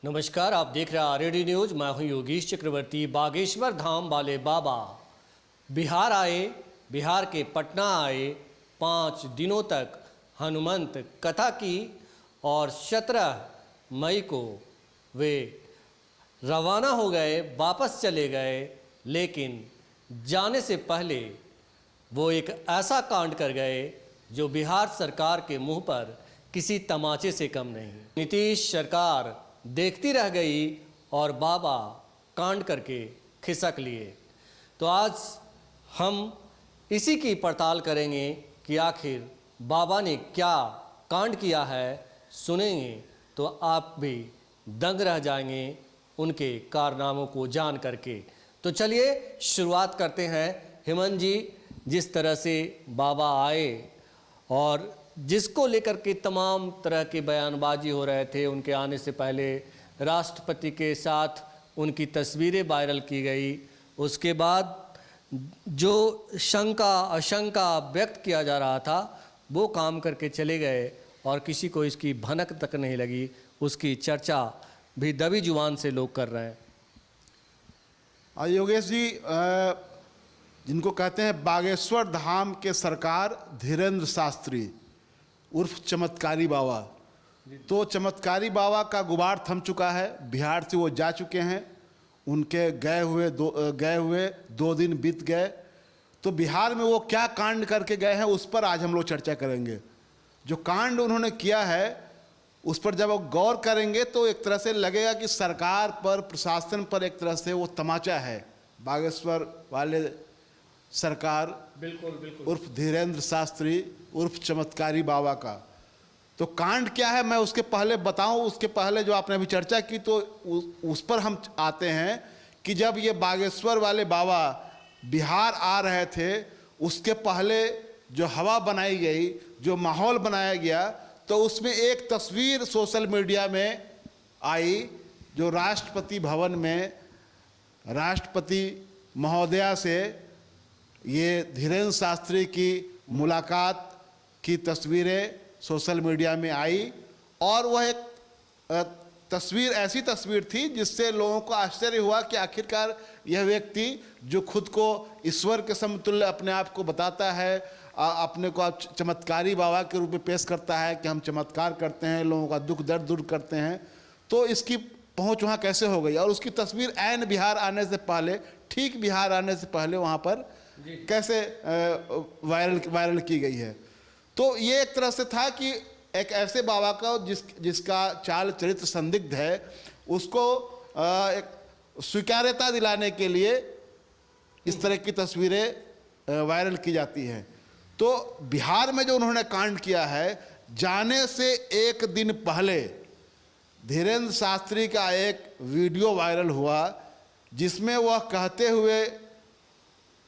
नमस्कार, आप देख रहे हैं आरएडी न्यूज। मैं हूं योगेश चक्रवर्ती। बागेश्वर धाम वाले बाबा बिहार आए, बिहार के पटना आए। 5 दिनों तक हनुमंत कथा की और 17 मई को वे रवाना हो गए, वापस चले गए। लेकिन जाने से पहले वो एक ऐसा कांड कर गए जो बिहार सरकार के मुंह पर किसी तमाचे से कम नहीं। नीतीश सरकार देखती रह गई और बाबा कांड करके खिसक लिए। तो आज हम इसी की पड़ताल करेंगे कि आखिर बाबा ने क्या कांड किया है। सुनेंगे तो आप भी दंग रह जाएंगे उनके कारनामों को जान करके। तो चलिए शुरुआत करते हैं। हेमंत जी, जिस तरह से बाबा आए और जिसको लेकर के तमाम तरह की बयानबाजी हो रहे थे, उनके आने से पहले राष्ट्रपति के साथ उनकी तस्वीरें वायरल की गई। उसके बाद जो शंका आशंका व्यक्त किया जा रहा था वो काम करके चले गए और किसी को इसकी भनक तक नहीं लगी। उसकी चर्चा भी दबी जुबान से लोग कर रहे हैं। योगेश जी, जिनको कहते हैं बागेश्वर धाम के सरकार धीरेन्द्र शास्त्री उर्फ चमत्कारी बाबा, तो चमत्कारी बाबा का गुबार थम चुका है। बिहार से वो जा चुके हैं। उनके गए हुए 2 दिन बीत गए। तो बिहार में वो क्या कांड करके गए हैं उस पर आज हम लोग चर्चा करेंगे। जो कांड उन्होंने किया है उस पर जब वो गौर करेंगे तो एक तरह से लगेगा कि सरकार पर, प्रशासन पर एक तरह से वो तमाचा है। बागेश्वर वाले सरकार बिल्कुल उर्फ धीरेन्द्र शास्त्री उर्फ चमत्कारी बाबा का। तो कांड क्या है मैं उसके पहले बताऊं। उसके पहले जो आपने अभी चर्चा की तो उस पर हम आते हैं कि जब ये बागेश्वर वाले बाबा बिहार आ रहे थे उसके पहले जो हवा बनाई गई, जो माहौल बनाया गया, तो उसमें एक तस्वीर सोशल मीडिया में आई जो राष्ट्रपति भवन में राष्ट्रपति महोदया से ये धीरेन्द्र शास्त्री की मुलाकात की तस्वीरें सोशल मीडिया में आई। और वह एक तस्वीर ऐसी तस्वीर थी जिससे लोगों को आश्चर्य हुआ कि आखिरकार यह व्यक्ति जो खुद को ईश्वर के समतुल्य अपने आप को बताता है, अपने को आप चमत्कारी बाबा के रूप में पेश करता है कि हम चमत्कार करते हैं, लोगों का दुख दर्द दूर करते हैं, तो इसकी पहुंच वहाँ कैसे हो गई। और उसकी तस्वीर ऐन बिहार आने से पहले, ठीक बिहार आने से पहले वहाँ पर कैसे वायरल की गई है। तो ये एक तरह से था कि एक ऐसे बाबा का जिसका चाल चरित्र संदिग्ध है, उसको एक स्वीकार्यता दिलाने के लिए इस तरह की तस्वीरें वायरल की जाती हैं। तो बिहार में जो उन्होंने कांड किया है, जाने से 1 दिन पहले धीरेन्द्र शास्त्री का एक वीडियो वायरल हुआ जिसमें वह कहते हुए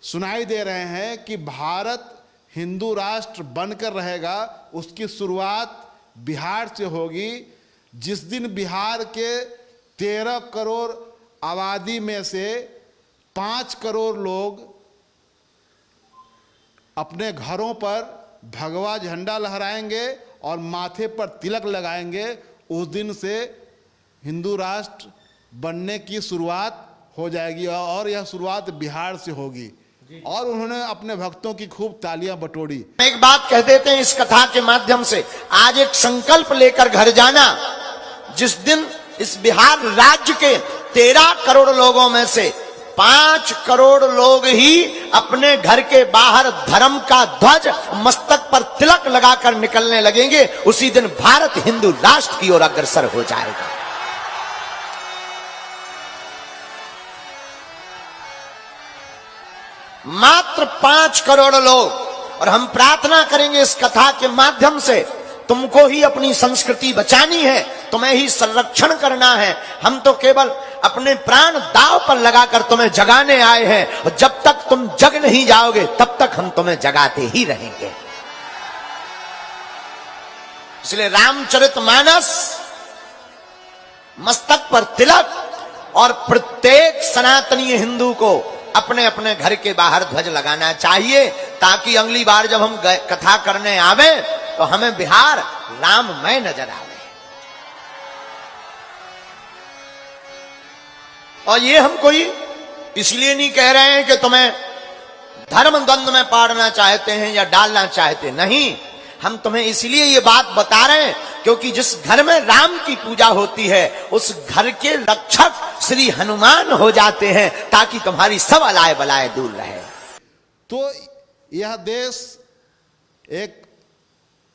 सुनाई दे रहे हैं कि भारत हिंदू राष्ट्र बनकर रहेगा, उसकी शुरुआत बिहार से होगी। जिस दिन बिहार के 13 करोड़ आबादी में से 5 करोड़ लोग अपने घरों पर भगवा झंडा लहराएंगे और माथे पर तिलक लगाएंगे, उस दिन से हिंदू राष्ट्र बनने की शुरुआत हो जाएगी और यह शुरुआत बिहार से होगी। और उन्होंने अपने भक्तों की खूब तालियां बटोरी। एक बात कह देते हैं इस कथा के माध्यम से, आज एक संकल्प लेकर घर जाना। जिस दिन इस बिहार राज्य के 13 करोड़ लोगों में से 5 करोड़ लोग ही अपने घर के बाहर धर्म का ध्वज, मस्तक पर तिलक लगाकर निकलने लगेंगे, उसी दिन भारत हिंदू राष्ट्र की ओर अग्रसर हो जाएगा। मात्र 5 करोड़ लोग। और हम प्रार्थना करेंगे इस कथा के माध्यम से, तुमको ही अपनी संस्कृति बचानी है, तुम्हें ही संरक्षण करना है। हम तो केवल अपने प्राण दांव पर लगाकर तुम्हें जगाने आए हैं, और जब तक तुम जग नहीं जाओगे तब तक हम तुम्हें जगाते ही रहेंगे। इसलिए रामचरितमानस, मस्तक पर तिलक, और प्रत्येक सनातनी हिंदू को अपने अपने घर के बाहर ध्वज लगाना चाहिए, ताकि अगली बार जब हम कथा करने आवे तो हमें बिहार राममय नजर आवे। और ये हम कोई इसलिए नहीं कह रहे हैं कि तुम्हें धर्म द्वंद्व में पाड़ना चाहते हैं या डालना चाहते, नहीं, हम तुम्हें इसलिए ये बात बता रहे हैं क्योंकि जिस घर में राम की पूजा होती है उस घर के रक्षक श्री हनुमान हो जाते हैं, ताकि तुम्हारी सब अलाय बलाय दूर रहे। तो यह देश एक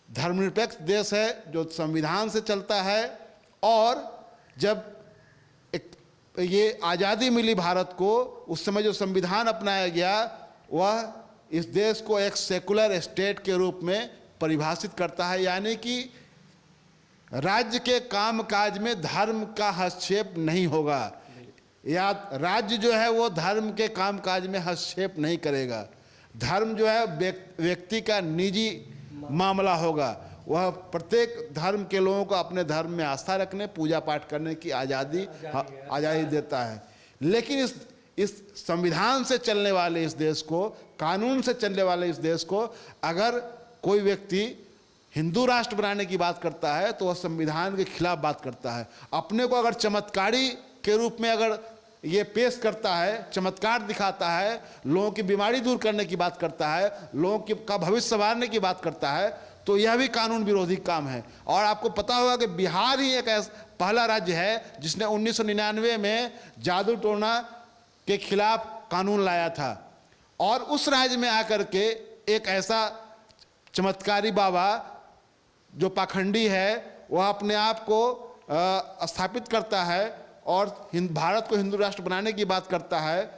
धर्मनिरपेक्ष देश है जो संविधान से चलता है, और जब ये आज़ादी मिली भारत को, उस समय जो संविधान अपनाया गया वह इस देश को एक सेकुलर स्टेट के रूप में परिभाषित करता है, यानी कि राज्य के कामकाज में धर्म का हस्तक्षेप नहीं होगा, या राज्य जो है वो धर्म के कामकाज में हस्तक्षेप नहीं करेगा। धर्म जो है व्यक्ति का निजी मामला होगा। वह प्रत्येक धर्म के लोगों को अपने धर्म में आस्था रखने, पूजा पाठ करने की आज़ादी देता है। लेकिन इस संविधान से चलने वाले इस देश को, कानून से चलने वाले इस देश को, अगर कोई व्यक्ति हिंदू राष्ट्र बनाने की बात करता है तो वह संविधान के खिलाफ बात करता है। अपने को अगर चमत्कारी के रूप में अगर ये पेश करता है, चमत्कार दिखाता है, लोगों की बीमारी दूर करने की बात करता है, लोगों का भविष्य संवारने की बात करता है, तो यह भी कानून विरोधी काम है। और आपको पता होगा कि बिहार ही एक पहला राज्य है जिसने 1999 में जादू टोना के खिलाफ कानून लाया था, और उस राज्य में आकर के एक ऐसा चमत्कारी बाबा जो पाखंडी है वह अपने आप को स्थापित करता है और भारत को हिंदू राष्ट्र बनाने की बात करता है,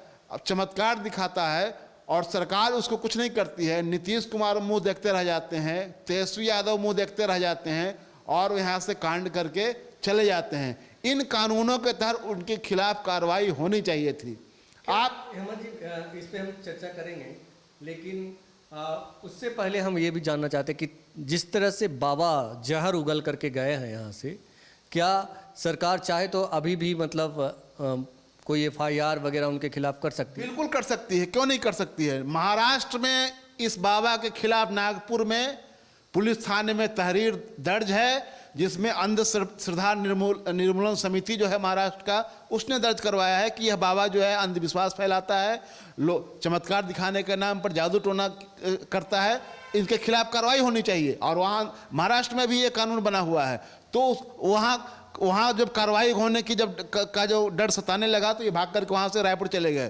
चमत्कार दिखाता है, और सरकार उसको कुछ नहीं करती है। नीतीश कुमार मुंह देखते रह जाते हैं, तेजस्वी यादव मुंह देखते रह जाते हैं और यहाँ से कांड करके चले जाते हैं। इन कानूनों के तहत उनके खिलाफ कार्रवाई होनी चाहिए थी। आप हेमंत जी, इस पे हम चर्चा करेंगे, लेकिन उससे पहले हम ये भी जानना चाहते हैं कि जिस तरह से बाबा जहर उगल करके गए हैं यहाँ से, क्या सरकार चाहे तो अभी भी मतलब कोई FIR वगैरह उनके खिलाफ कर सकती है? बिल्कुल कर सकती है, क्यों नहीं कर सकती है। महाराष्ट्र में इस बाबा के खिलाफ नागपुर में पुलिस थाने में तहरीर दर्ज है, जिसमें अंधश्रद्धा निर्मूलन समिति जो है महाराष्ट्र का, उसने दर्ज करवाया है कि यह बाबा जो है अंधविश्वास फैलाता है, चमत्कार दिखाने के नाम पर जादू टोना करता है, इनके खिलाफ कार्रवाई होनी चाहिए। और वहाँ महाराष्ट्र में भी ये कानून बना हुआ है, तो वहाँ जब कार्रवाई होने की का जो डर सताने लगा तो ये भाग करके वहाँ से रायपुर चले गए।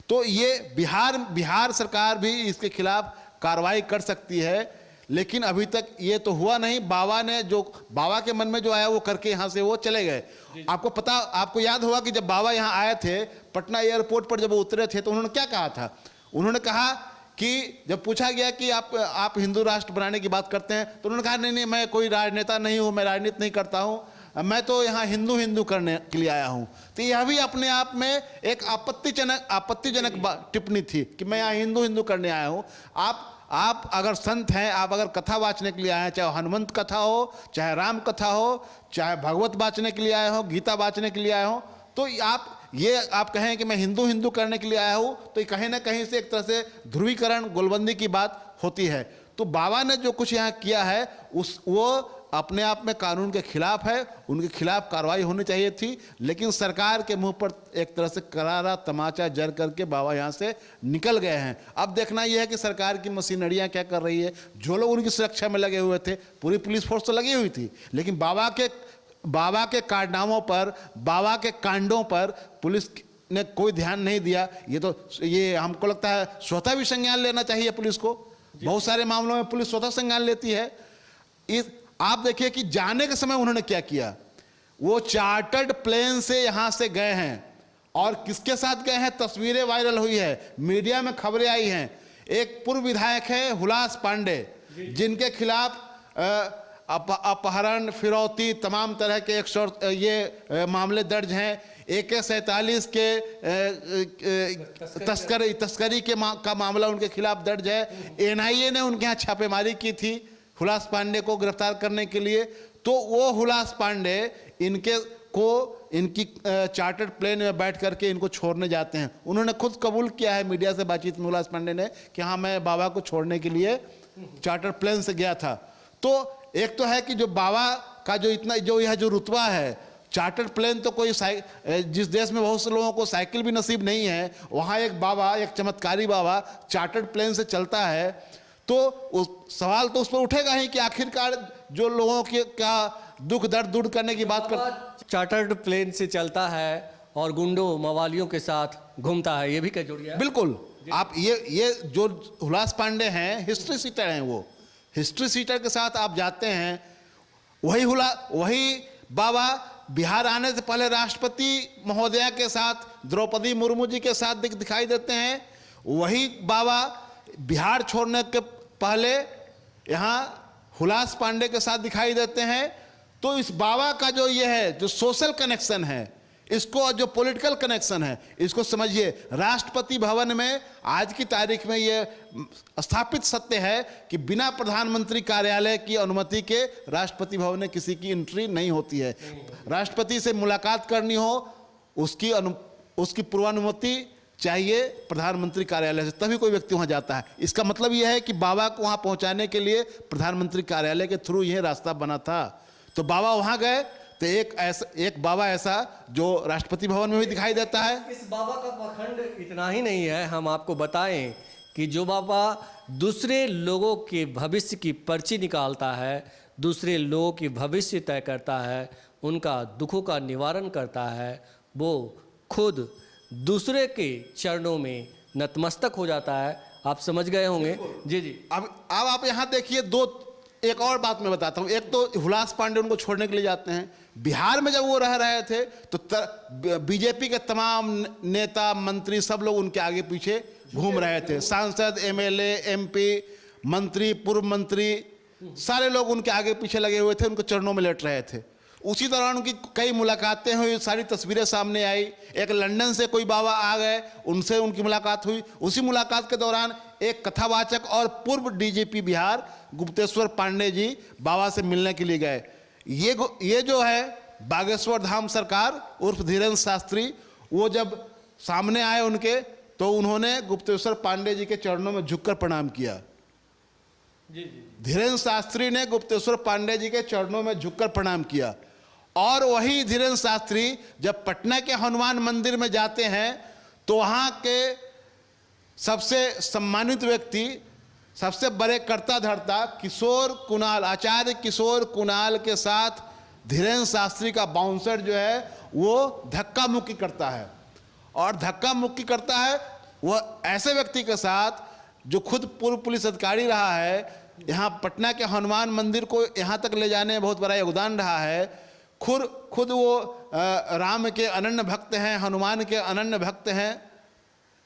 तो ये बिहार सरकार भी इसके खिलाफ कार्रवाई कर सकती है, लेकिन अभी तक ये तो हुआ नहीं। बाबा के मन में जो आया वो करके यहाँ से वो चले गए। आपको याद होगा कि जब बाबा यहाँ आए थे, पटना एयरपोर्ट पर जब वो उतरे थे, तो उन्होंने क्या कहा था? उन्होंने कहा कि जब पूछा गया कि आप हिंदू राष्ट्र बनाने की बात करते हैं, तो उन्होंने कहा नहीं, मैं कोई राजनेता नहीं हूँ, मैं राजनीति नहीं करता हूँ, मैं तो यहाँ हिंदू करने के लिए आया हूँ। तो यह भी अपने आप में एक आपत्तिजनक टिप्पणी थी कि मैं यहाँ हिंदू करने आया हूँ। आप अगर संत हैं, आप अगर कथा वाचने के लिए आए हैं, चाहे हनुमंत कथा हो, चाहे राम कथा हो, चाहे भगवत वाचने के लिए आए हो, गीता वाचने के लिए आए हो, तो आप कहें कि मैं हिंदू करने के लिए आया हूँ, तो ये कहीं ना कहीं से एक तरह से ध्रुवीकरण, गोलबंदी की बात होती है। तो बाबा ने जो कुछ यहाँ किया है वो अपने आप में कानून के खिलाफ है, उनके खिलाफ कार्रवाई होनी चाहिए थी, लेकिन सरकार के मुंह पर एक तरह से करारा तमाचा जर करके बाबा यहाँ से निकल गए हैं। अब देखना यह है कि सरकार की मशीनरियाँ क्या कर रही है। जो लोग उनकी सुरक्षा में लगे हुए थे, पूरी पुलिस फोर्स तो लगी हुई थी, लेकिन बाबा के कारनामों पर, बाबा के कांडों पर पुलिस ने कोई ध्यान नहीं दिया। ये हमको लगता है स्वतः भी संज्ञान लेना चाहिए पुलिस को। बहुत सारे मामलों में पुलिस स्वतः संज्ञान लेती है। आप देखिए कि जाने के समय उन्होंने क्या किया। वो चार्टर्ड प्लेन से यहां से गए हैं, और किसके साथ गए हैं? तस्वीरें वायरल हुई है, मीडिया में खबरें आई हैं। एक पूर्व विधायक है हुलास पांडे, जिनके खिलाफ अपहरण, फिरौती, तमाम तरह के ये मामले दर्ज हैं। AK-47 के तस्करी का मामला उनके खिलाफ दर्ज है। NIA ने उनके यहाँ छापेमारी की थी हुलास पांडे को गिरफ्तार करने के लिए। तो वो हुलास पांडे इनकी चार्टर्ड प्लेन में बैठ करके इनको छोड़ने जाते हैं। उन्होंने खुद कबूल किया है मीडिया से बातचीत में हुलास पांडे ने कि हाँ, मैं बाबा को छोड़ने के लिए चार्टर्ड प्लेन से गया था। तो एक तो है कि जो बाबा का जो यह रुतबा है, चार्टर्ड प्लेन तो कोई जिस देश में बहुत से लोगों को साइकिल भी नसीब नहीं है, वहाँ एक बाबा, एक चमत्कारी बाबा चार्टर्ड प्लेन से चलता है, तो उस सवाल तो उस पर उठेगा ही कि आखिरकार जो लोगों के का दुख दर्द दूर करने की बात कर, चार्टर्ड प्लेन से चलता है और गुंडों मवालियों के साथ घूमता है, ये भी क्या जोड़िया है? बिल्कुल। आप ये जो हुलास पांडे हैं हिस्ट्री सीटर हैं, वो हिस्ट्री सीटर के साथ आप जाते हैं, वही बाबा बिहार आने से पहले राष्ट्रपति महोदया के साथ, द्रौपदी मुर्मू जी के साथ दिखाई देते हैं, वही बाबा बिहार छोड़ने के पहले यहाँ हुलास पांडे के साथ दिखाई देते हैं। तो इस बाबा का जो ये है, जो सोशल कनेक्शन है, इसको जो पॉलिटिकल कनेक्शन है, इसको समझिए। राष्ट्रपति भवन में आज की तारीख में ये स्थापित सत्य है कि बिना प्रधानमंत्री कार्यालय की अनुमति के राष्ट्रपति भवन में किसी की एंट्री नहीं होती है। राष्ट्रपति से मुलाकात करनी हो, उसकी पूर्वानुमति चाहिए प्रधानमंत्री कार्यालय से, तभी कोई व्यक्ति वहां जाता है। इसका मतलब यह है कि बाबा को वहां पहुंचाने के लिए प्रधानमंत्री कार्यालय के थ्रू यह रास्ता बना था। तो बाबा वहां गए तो एक बाबा ऐसा जो राष्ट्रपति भवन में भी दिखाई देता है। इस बाबा का पाखंड इतना ही नहीं है, हम आपको बताएं कि जो बाबा दूसरे लोगों के भविष्य की पर्ची निकालता है, दूसरे लोगों की भविष्य तय करता है, उनका दुखों का निवारण करता है, वो खुद दूसरे के चरणों में नतमस्तक हो जाता है। आप समझ गए होंगे। जी जी। अब आप यहाँ देखिए, एक और बात मैं बताता हूँ। एक तो हुलास पांडे उनको छोड़ने के लिए जाते हैं। बिहार में जब वो रह रहे थे तो बीजेपी के तमाम नेता मंत्री सब लोग उनके आगे पीछे घूम रहे थे। सांसद, एमएलए, एमपी, मंत्री, पूर्व मंत्री, सारे लोग उनके आगे पीछे लगे हुए थे, उनको चरणों में लेट रहे थे। उसी दौरान उनकी कई मुलाकातें हुई, सारी तस्वीरें सामने आई। एक लंदन से कोई बाबा आ गए, उनसे उनकी मुलाकात हुई। उसी मुलाकात के दौरान एक कथावाचक और पूर्व डीजीपी बिहार गुप्तेश्वर पांडे जी बाबा से मिलने के लिए गए। ये जो है बागेश्वर धाम सरकार उर्फ धीरेन्द्र शास्त्री, वो जब सामने आए उनके, तो उन्होंने गुप्तेश्वर पांडे जी के चरणों में झुककर प्रणाम किया। धीरेन्द्र शास्त्री ने गुप्तेश्वर पांडे जी के चरणों में झुककर प्रणाम किया। और वही धीरेन्द्र शास्त्री जब पटना के हनुमान मंदिर में जाते हैं तो वहाँ के सबसे सम्मानित व्यक्ति, सबसे बड़े कर्ता धर्ता किशोर कुणाल, आचार्य किशोर कुणाल के साथ धीरेन्द्र शास्त्री का बाउंसर जो है वो धक्का मुक्की करता है। और धक्का मुक्की करता है वो ऐसे व्यक्ति के साथ जो खुद पूर्व पुलिस अधिकारी रहा है, यहाँ पटना के हनुमान मंदिर को यहाँ तक ले जाने में बहुत बड़ा योगदान रहा है। खुद वो राम के अनन्य भक्त हैं, हनुमान के अनन्य भक्त हैं,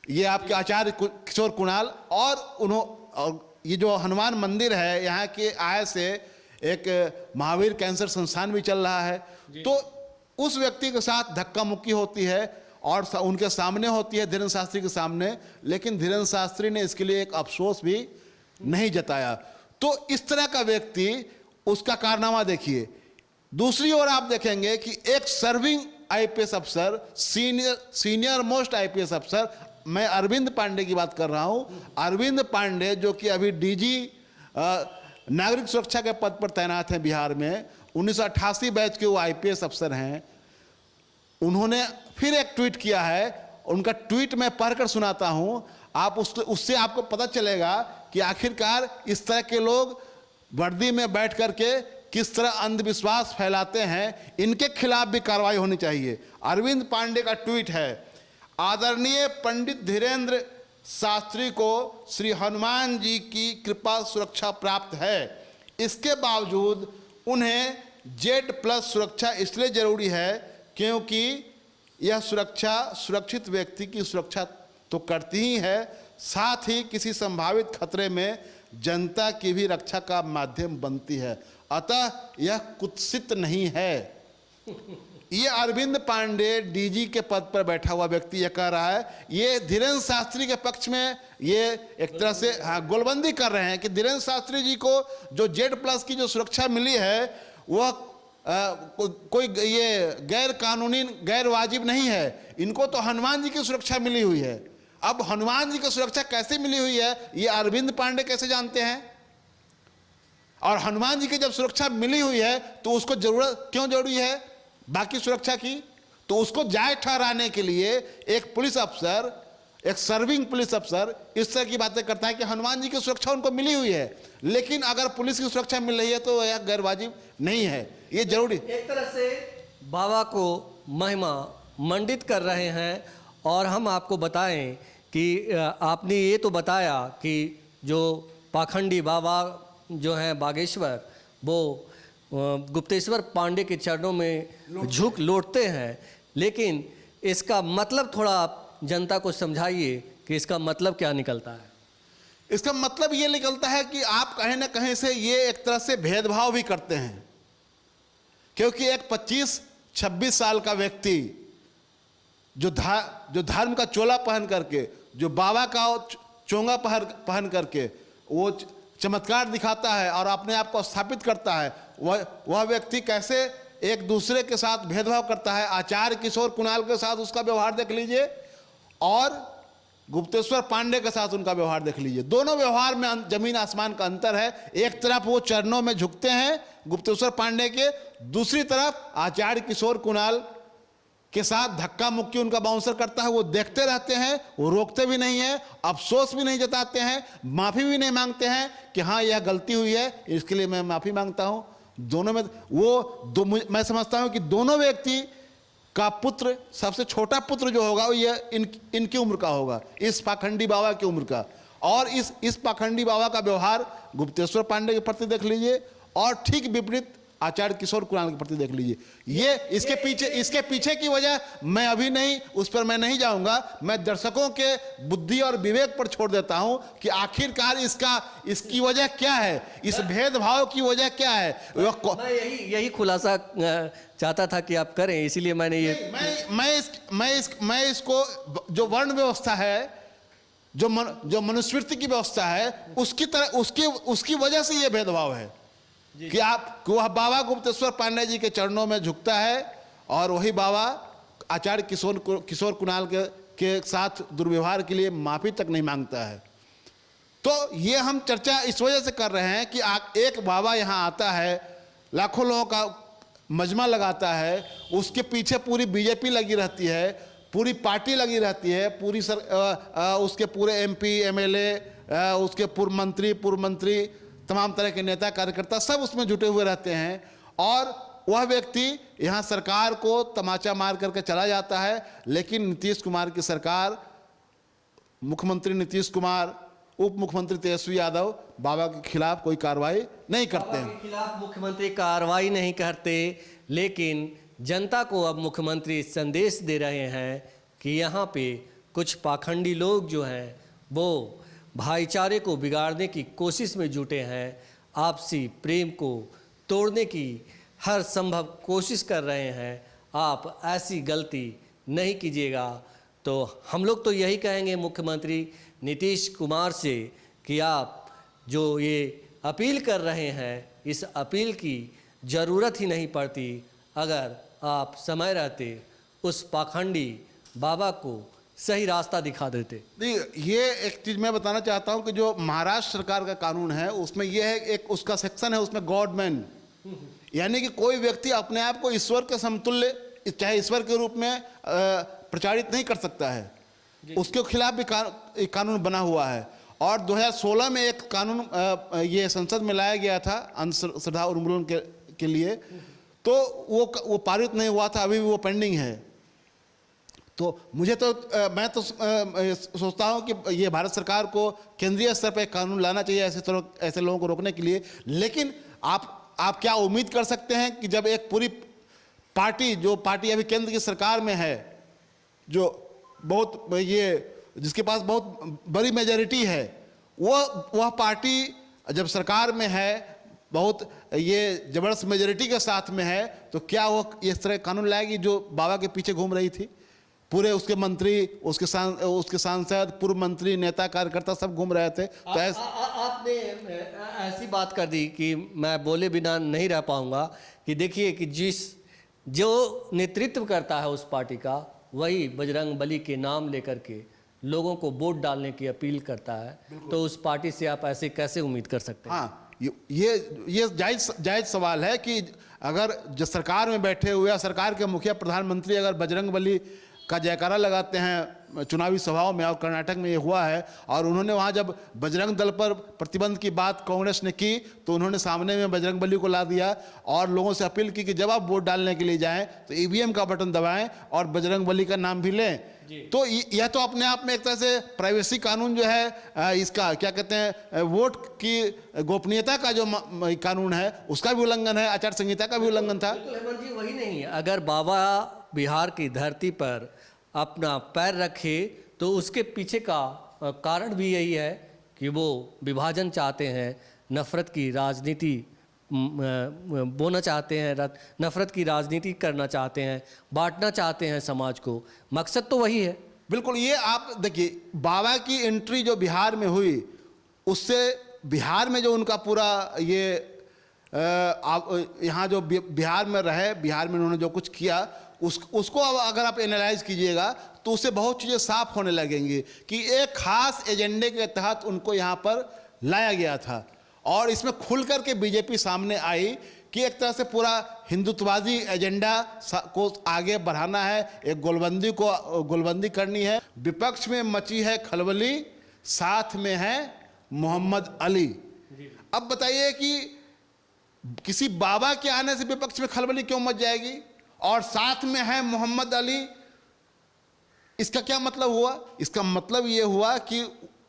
ये आपके आचार्य किशोर कुणाल। और ये जो हनुमान मंदिर है, यहाँ के आय से एक महावीर कैंसर संस्थान भी चल रहा है। तो उस व्यक्ति के साथ धक्का मुक्की होती है और उनके सामने होती है, धीरेन्द्र शास्त्री के सामने। लेकिन धीरेन्द्र शास्त्री ने इसके लिए एक अफसोस भी नहीं जताया। तो इस तरह का व्यक्ति, उसका कारनामा देखिए। दूसरी ओर आप देखेंगे कि एक सर्विंग आईपीएस अफसर, सीनियर मोस्ट आईपीएस अफसर, मैं अरविंद पांडे की बात कर रहा हूं। अरविंद पांडे जो कि अभी डीजी नागरिक सुरक्षा के पद पर तैनात हैं बिहार में, 1988 बैच के वो आईपीएस अफसर हैं। उन्होंने फिर एक ट्वीट किया है, उनका ट्वीट मैं पढ़कर सुनाता हूं। आप उससे आपको पता चलेगा कि आखिरकार इस तरह के लोग वर्दी में बैठ करके किस तरह अंधविश्वास फैलाते हैं। इनके खिलाफ भी कार्रवाई होनी चाहिए। अरविंद पांडे का ट्वीट है, आदरणीय पंडित धीरेन्द्र शास्त्री को श्री हनुमान जी की कृपा सुरक्षा प्राप्त है। इसके बावजूद उन्हें Z+ सुरक्षा इसलिए जरूरी है क्योंकि यह सुरक्षा सुरक्षित व्यक्ति की सुरक्षा तो करती ही है, साथ ही किसी संभावित खतरे में जनता की भी रक्षा का माध्यम बनती है। अतः यह कुत्सित नहीं है। ये अरविंद पांडे डीजी के पद पर बैठा हुआ व्यक्ति यह कह रहा है। ये धीरेन्द्र शास्त्री के पक्ष में ये एक तरह से गोलबंदी कर रहे हैं कि धीरेन्द्र शास्त्री जी को जो Z+ की जो सुरक्षा मिली है वह कोई ये गैर कानूनी, गैर वाजिब नहीं है। इनको तो हनुमान जी की सुरक्षा मिली हुई है। अब हनुमान जी की सुरक्षा कैसे मिली हुई है ये अरविंद पांडे कैसे जानते हैं? और हनुमान जी की जब सुरक्षा मिली हुई है तो उसको जरूरत क्यों जरूरी है? बाकी सुरक्षा की, तो उसको जायज ठहराने के लिए एक पुलिस अफसर, एक सर्विंग पुलिस अफसर इस तरह की बातें करता है कि हनुमान जी की सुरक्षा उनको मिली हुई है, लेकिन अगर पुलिस की सुरक्षा मिल रही है तो यह गैर वाजिब नहीं है। ये जरूरी, एक तरह से बाबा को महिमा मंडित कर रहे हैं। और हम आपको बताएं कि आपने ये तो बताया कि जो पाखंडी बाबा जो हैं बागेश्वर, वो गुप्तेश्वर पांडे के चरणों में झुक लौटते हैं, लेकिन इसका मतलब थोड़ा आप जनता को समझाइए कि इसका मतलब क्या निकलता है। इसका मतलब ये निकलता है कि आप कहीं ना कहीं से ये एक तरह से भेदभाव भी करते हैं, क्योंकि एक 25-26 साल का व्यक्ति जो धर्म का चोला पहन करके, जो बाबा का चोंगा पहन करके वो चमत्कार दिखाता है और अपने आप को स्थापित करता है, वह व्यक्ति कैसे एक दूसरे के साथ भेदभाव करता है। आचार्य किशोर कुणाल के साथ उसका व्यवहार देख लीजिए और गुप्तेश्वर पांडे के साथ उनका व्यवहार देख लीजिए। दोनों व्यवहार में जमीन आसमान का अंतर है। एक तरफ वो चरणों में झुकते हैं गुप्तेश्वर पांडे के, दूसरी तरफ आचार्य किशोर कुणाल के साथ धक्का मुक्की उनका बाउंसर करता है। वो देखते रहते हैं, वो रोकते भी नहीं है, अफसोस भी नहीं जताते हैं, माफी भी नहीं मांगते हैं कि हाँ यह गलती हुई है, इसके लिए मैं माफी मांगता हूं। दोनों में मैं समझता हूं कि दोनों व्यक्ति का पुत्र, सबसे छोटा पुत्र जो होगा वो ये इनकी उम्र का होगा, इस पाखंडी बाबा की उम्र का। और इस पाखंडी बाबा का व्यवहार गुप्तेश्वर पांडे के प्रति देख लीजिए और ठीक विपरीत आचार्य किशोर कुणाल के प्रति देख लीजिए। ये इसके पीछे की वजह मैं अभी नहीं, उस पर मैं नहीं जाऊंगा। मैं दर्शकों के बुद्धि और विवेक पर छोड़ देता हूं कि आखिरकार इसकी वजह क्या है, इस भेदभाव की वजह क्या है। मैं यही खुलासा चाहता था कि आप करें, इसीलिए मैंने ये मैं इसको जो वर्ण व्यवस्था है, जो मनुस्मृति की व्यवस्था है, उसकी वजह से ये भेदभाव है कि वह बाबा गुप्तेश्वर पांडे जी के चरणों में झुकता है और वही बाबा आचार्य किशोर कुणाल के साथ दुर्व्यवहार के लिए माफी तक नहीं मांगता है। तो ये हम चर्चा इस वजह से कर रहे हैं कि एक बाबा यहाँ आता है, लाखों लोगों का मजमा लगाता है, उसके पीछे पूरी बीजेपी लगी रहती है, पूरी पार्टी लगी रहती है, उसके पूरे MP MLA, उसके पूर्व मंत्री तमाम तरह के नेता कार्यकर्ता सब उसमें जुटे हुए रहते हैं। और वह व्यक्ति यहाँ सरकार को तमाचा मार करके चला जाता है, लेकिन नीतीश कुमार की सरकार, मुख्यमंत्री नीतीश कुमार, उप मुख्यमंत्री तेजस्वी यादव बाबा के खिलाफ कोई कार्रवाई नहीं करते हैं। खिलाफ मुख्यमंत्री कार्रवाई नहीं करते, लेकिन जनता को अब मुख्यमंत्री संदेश दे रहे हैं कि यहाँ पे कुछ पाखंडी लोग जो हैं वो भाईचारे को बिगाड़ने की कोशिश में जुटे हैं, आपसी प्रेम को तोड़ने की हर संभव कोशिश कर रहे हैं। आप ऐसी गलती नहीं कीजिएगा। तो हम लोग तो यही कहेंगे मुख्यमंत्री नीतीश कुमार से कि आप जो ये अपील कर रहे हैं, इस अपील की ज़रूरत ही नहीं पड़ती अगर आप समय रहते उस पाखंडी बाबा को सही रास्ता दिखा देते। ये एक चीज मैं बताना चाहता हूं कि जो महाराष्ट्र सरकार का कानून है उसमें यह है, एक उसका सेक्शन है, उसमें गॉड मैन, यानी कि कोई व्यक्ति अपने आप को ईश्वर के समतुल्य, चाहे ईश्वर के रूप में प्रचारित नहीं कर सकता है। उसके खिलाफ भी कानून बना हुआ है। और 2016 में एक कानून ये संसद में लाया गया था अंधश्रद्धा उन्मूलन के लिए, तो वो पारित नहीं हुआ था, अभी भी वो पेंडिंग है। तो मैं तो सोचता हूं कि ये भारत सरकार को केंद्रीय स्तर पर कानून लाना चाहिए ऐसे लोगों को रोकने के लिए। लेकिन आप क्या उम्मीद कर सकते हैं कि जब एक पूरी पार्टी अभी केंद्र की सरकार में है, जो जिसके पास बहुत बड़ी मेजॉरिटी है, वह पार्टी जब सरकार में है, बहुत ये जबरदस्त मेजॉरिटी के साथ में है, तो क्या वो इस तरह कानून लाएगी जो बाबा के पीछे घूम रही थी? पूरे उसके मंत्री, उसके सांसद, पूर्व मंत्री, नेता, कार्यकर्ता सब घूम रहे थे। तो आपने ऐसी बात कर दी कि मैं बोले बिना नहीं रह पाऊंगा कि देखिए कि जो नेतृत्व करता है उस पार्टी का, वही बजरंग बली के नाम लेकर के लोगों को वोट डालने की अपील करता है। तो उस पार्टी से आप ऐसे कैसे उम्मीद कर सकते हैं? हाँ, ये जायज सवाल है कि अगर जो सरकार में बैठे हुए या सरकार के मुखिया प्रधानमंत्री अगर बजरंगबली का जयकारा लगाते हैं चुनावी सभाओं में, और कर्नाटक में ये हुआ है, और उन्होंने वहाँ जब बजरंग दल पर प्रतिबंध की बात कांग्रेस ने की तो उन्होंने सामने में बजरंगबली को ला दिया और लोगों से अपील की कि जब आप वोट डालने के लिए जाएं तो ईवीएम का बटन दबाएं और बजरंगबली का नाम भी लें। तो यह तो अपने आप में एक तरह से प्राइवेसी कानून जो है इसका क्या कहते हैं, वोट की गोपनीयता का जो कानून है उसका भी उल्लंघन है, आचार संहिता का भी उल्लंघन था। हेमंत जी, वही नहीं, अगर बाबा बिहार की धरती पर अपना पैर रखे तो उसके पीछे का कारण भी यही है कि वो विभाजन चाहते हैं, नफरत की राजनीति बोना चाहते हैं, नफरत की राजनीति करना चाहते हैं, बांटना चाहते हैं समाज को। मकसद तो वही है। बिल्कुल, ये आप देखिए बाबा की एंट्री जो बिहार में हुई उससे बिहार में जो उनका पूरा ये यहाँ जो बिहार में रहे, बिहार में उन्होंने जो कुछ किया उसको अगर आप एनालाइज कीजिएगा तो उससे बहुत चीज़ें साफ होने लगेंगी कि एक खास एजेंडे के तहत उनको यहाँ पर लाया गया था। और इसमें खुल करके बीजेपी सामने आई कि एक तरह से पूरा हिंदुत्ववादी एजेंडा को आगे बढ़ाना है, एक गोलबंदी करनी है। विपक्ष में मची है खलबली, साथ में है मोहम्मद अली। अब बताइए कि किसी बाबा के आने से विपक्ष में खलबली क्यों मच जाएगी, और साथ में है मोहम्मद अली। इसका क्या मतलब हुआ? इसका मतलब ये हुआ कि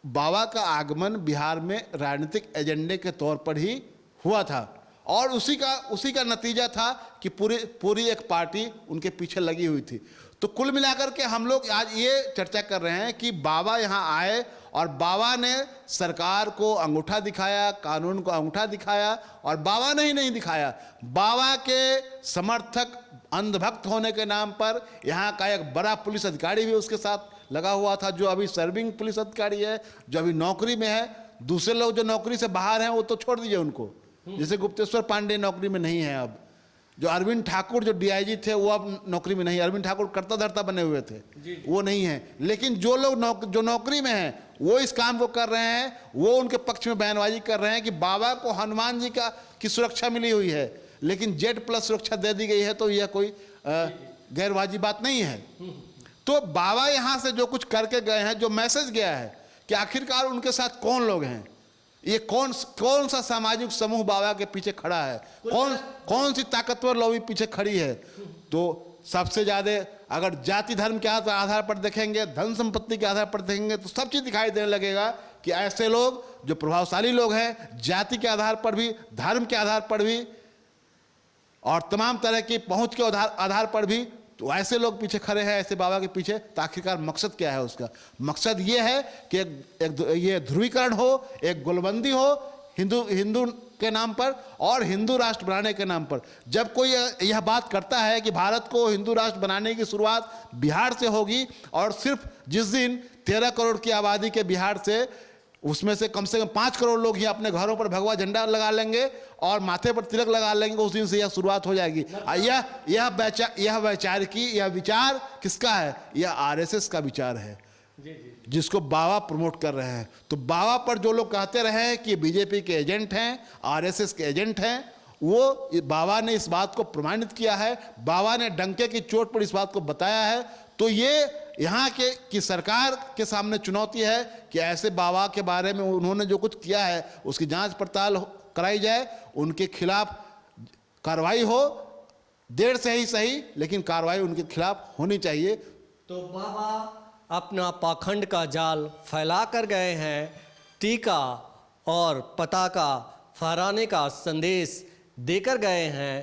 बाबा का आगमन बिहार में राजनीतिक एजेंडे के तौर पर ही हुआ था, और उसी का नतीजा था कि पूरी एक पार्टी उनके पीछे लगी हुई थी। तो कुल मिलाकर के हम लोग आज ये चर्चा कर रहे हैं कि बाबा यहाँ आए और बाबा ने सरकार को अंगूठा दिखाया, कानून को अंगूठा दिखाया, और बाबा ने ही नहीं दिखाया, बाबा के समर्थक अंधभक्त होने के नाम पर यहाँ का एक बड़ा पुलिस अधिकारी भी उसके साथ लगा हुआ था, जो अभी सर्विंग पुलिस अधिकारी है, जो अभी नौकरी में है। दूसरे लोग जो नौकरी से बाहर हैं वो तो छोड़ दीजिए उनको, जैसे गुप्तेश्वर पांडे नौकरी में नहीं है अब, जो अरविंद ठाकुर जो डीआईजी थे वो अब नौकरी में नहीं, अरविंद ठाकुर कर्ता धर्ता बने हुए थे, वो नहीं है। लेकिन जो लोग जो नौकरी में हैं वो इस काम को कर रहे हैं, वो उनके पक्ष में बयानबाजी कर रहे हैं कि बाबा को हनुमान जी की सुरक्षा मिली हुई है, लेकिन Z+ सुरक्षा दे दी गई है, तो यह कोई गैरवाजिब बात नहीं है। तो बाबा यहाँ से जो कुछ करके गए हैं, जो मैसेज गया है कि आखिरकार उनके साथ कौन लोग हैं, ये कौन सा सामाजिक समूह बाबा के पीछे खड़ा है, कौन सी ताकतवर लॉबी पीछे खड़ी है। तो सबसे ज्यादा अगर जाति धर्म के आधार पर देखेंगे, धन संपत्ति के आधार पर देखेंगे, तो सब चीज दिखाई देने लगेगा कि ऐसे लोग जो प्रभावशाली लोग हैं, जाति के आधार पर भी, धर्म के आधार पर भी, और तमाम तरह की पहुंच के आधार पर भी, तो ऐसे लोग पीछे खड़े हैं ऐसे बाबा के पीछे। तो आखिरकार मकसद क्या है उसका? मकसद ये है कि ये ध्रुवीकरण हो, एक गोलबंदी हो हिंदू के नाम पर और हिंदू राष्ट्र बनाने के नाम पर। जब कोई यह बात करता है कि भारत को हिंदू राष्ट्र बनाने की शुरुआत बिहार से होगी, और सिर्फ जिस दिन 13 करोड़ की आबादी के बिहार से, उसमें से कम 5 करोड़ लोग ही अपने घरों पर भगवा झंडा लगा लेंगे और माथे पर तिलक लगा लेंगे, उस दिन से यह शुरुआत हो जाएगी। यह वैचारिकी, यह विचार किसका है? यह आरएसएस का विचार है, जिसको बाबा प्रमोट कर रहे हैं। तो बाबा पर जो लोग कहते रहे कि बीजेपी के एजेंट हैं, आरएसएस के एजेंट हैं, वो बाबा ने इस बात को प्रमाणित किया है, बाबा ने डंके की चोट पर इस बात को बताया है। तो ये यहाँ की सरकार के सामने चुनौती है कि ऐसे बाबा के बारे में उन्होंने जो कुछ किया है उसकी जांच पड़ताल कराई जाए, उनके खिलाफ कार्रवाई हो, देर से ही सही, लेकिन कार्रवाई उनके खिलाफ होनी चाहिए। तो बाबा अपना पाखंड का जाल फैला कर गए हैं, टीका और पताका फहराने का संदेश देकर गए हैं।